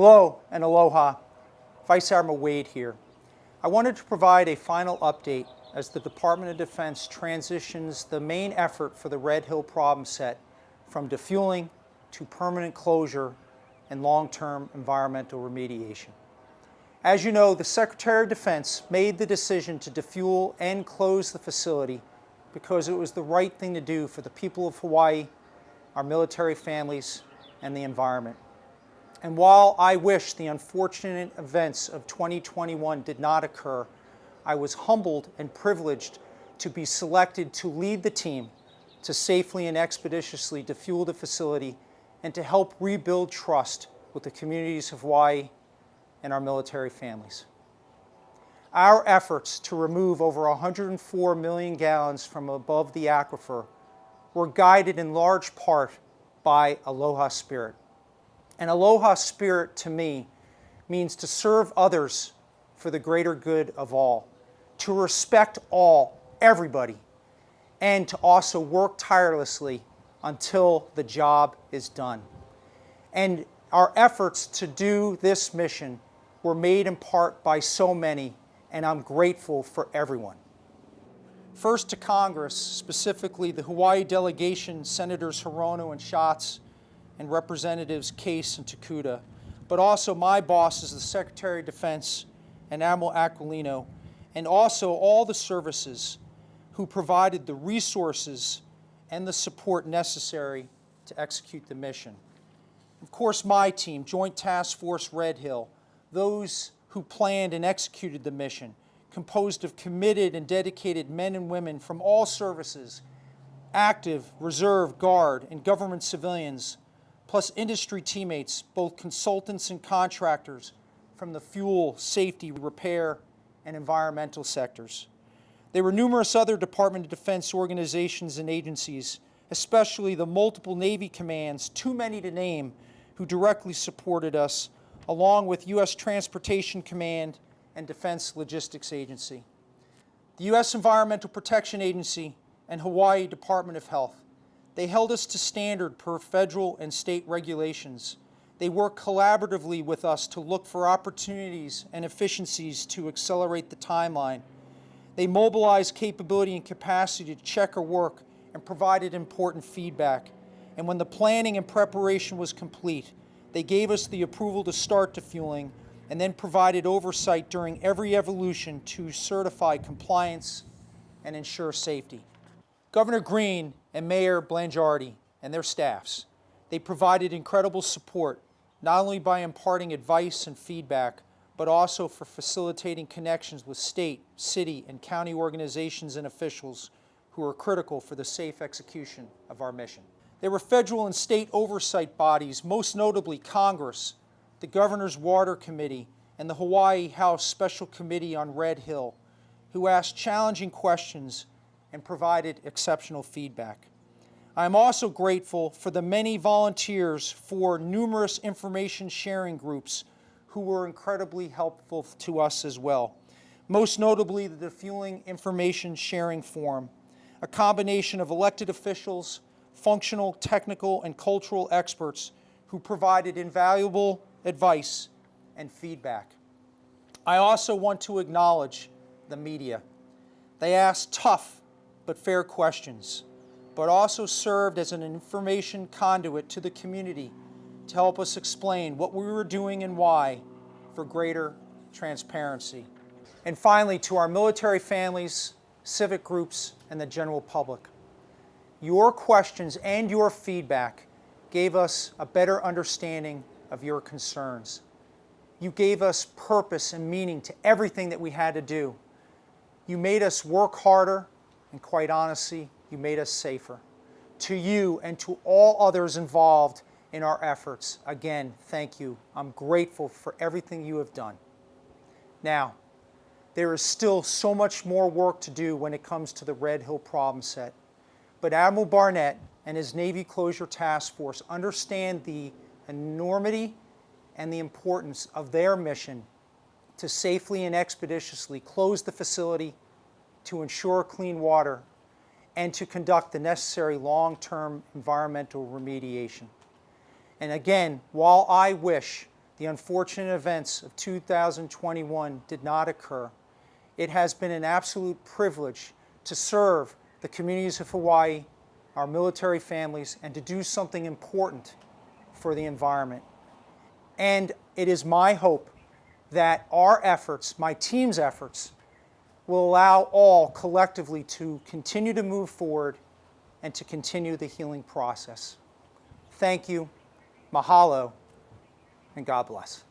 Hello and aloha. Vice Admiral Wade here. I wanted to provide a final update as the Department of Defense transitions the main effort for the Red Hill problem set from defueling to permanent closure and long-term environmental remediation. As you know, the Secretary of Defense made the decision to defuel and close the facility because it was the right thing to do for the people of Hawaii, our military families, and the environment. And while I wish the unfortunate events of 2021 did not occur, I was humbled and privileged to be selected to lead the team to safely and expeditiously defuel the facility and to help rebuild trust with the communities of Hawaii and our military families. Our efforts to remove over 104 million gallons from above the aquifer were guided in large part by Aloha Spirit. And Aloha Spirit, to me, means to serve others for the greater good of all, to respect all, everybody, and to also work tirelessly until the job is done. And our efforts to do this mission were made in part by so many, and I'm grateful for everyone. First to Congress, specifically the Hawaii delegation, Senators Hirono and Schatz, and Representatives Case and Takuda, but also my bosses, the Secretary of Defense and Admiral Aquilino, and also all the services who provided the resources and the support necessary to execute the mission. Of course, my team, Joint Task Force Red Hill, those who planned and executed the mission, composed of committed and dedicated men and women from all services, active, reserve, guard, and government civilians, plus industry teammates, both consultants and contractors from the fuel, safety, repair, and environmental sectors. There were numerous other Department of Defense organizations and agencies, especially the multiple Navy commands, too many to name, who directly supported us, along with U.S. Transportation Command and Defense Logistics Agency. The U.S. Environmental Protection Agency and Hawaii Department of Health. They held us to standard per federal and state regulations. They worked collaboratively with us to look for opportunities and efficiencies to accelerate the timeline. They mobilized capability and capacity to check our work and provided important feedback. And when the planning and preparation was complete, they gave us the approval to start defueling and then provided oversight during every evolution to certify compliance and ensure safety. Governor Green and Mayor Blangiardi and their staffs, they provided incredible support, not only by imparting advice and feedback, but also for facilitating connections with state, city, and county organizations and officials who are critical for the safe execution of our mission. There were federal and state oversight bodies, most notably Congress, the Governor's Water Committee, and the Hawaii House Special Committee on Red Hill, who asked challenging questions and provided exceptional feedback. I am also grateful for the many volunteers for numerous information sharing groups who were incredibly helpful to us as well. Most notably the Defueling Information Sharing Forum, a combination of elected officials, functional, technical, and cultural experts who provided invaluable advice and feedback. I also want to acknowledge the media. They asked tough but fair questions, but also served as an information conduit to the community to help us explain what we were doing and why for greater transparency. And finally, to our military families, civic groups, and the general public. Your questions and your feedback gave us a better understanding of your concerns. You gave us purpose and meaning to everything that we had to do. You made us work harder, and quite honestly, you made us safer. To you and to all others involved in our efforts, again, thank you. I'm grateful for everything you have done. Now, there is still so much more work to do when it comes to the Red Hill problem set. But Admiral Barnett and his Navy Closure Task Force understand the enormity and the importance of their mission to safely and expeditiously close the facility, to ensure clean water, and to conduct the necessary long-term environmental remediation. And again, while I wish the unfortunate events of 2021 did not occur, it has been an absolute privilege to serve the communities of Hawaii, our military families, and to do something important for the environment. And it is my hope that our efforts, my team's efforts, will allow all collectively to continue to move forward and to continue the healing process. Thank you, mahalo, and God bless.